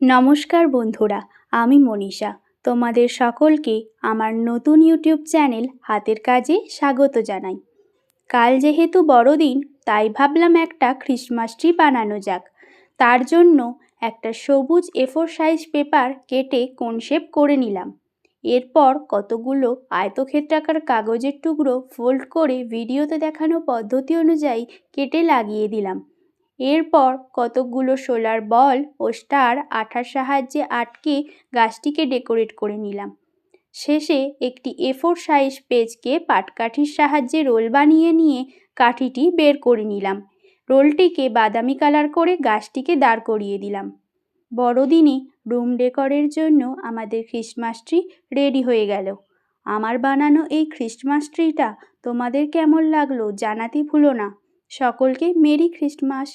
নমস্কার বন্ধুরা, আমি মনীষা। তোমাদের সকলকে আমার নতুন ইউটিউব চ্যানেল হাতের কাজে স্বাগত জানাই। কাল যেহেতু বড়দিন, তাই ভাবলাম একটা ক্রিসমাস ট্রি বানানো যাক। তার জন্য একটা সবুজ A4 সাইজ পেপার কেটে কোন শেপ করে নিলাম। এরপর কতগুলো আয়তক্ষেত্রাকার কাগজের টুকরো ফোল্ড করে ভিডিওতে দেখানো পদ্ধতি অনুযায়ী কেটে লাগিয়ে দিলাম। এরপর কতকগুলো সোলার বল ও স্টার আঠার সাহায্যে আটকে গাছটিকে ডেকোরেট করে নিলাম। শেষে একটি A4 সাইজ পেজকে পাটকাঠির সাহায্যে রোল বানিয়ে নিয়ে কাঠিটি বের করে নিলাম। রোলটিকে বাদামি কালার করে গাছটিকে দাঁড় করিয়ে দিলাম। বড়দিনে রুম ডেকোরের জন্য আমাদের ক্রিসমাস ট্রি রেডি হয়ে গেল। আমার বানানো এই ক্রিসমাস ট্রিটা তোমাদের কেমন লাগলো জানাতে ভুলো না। সকলকে মেরি ক্রিসমাস।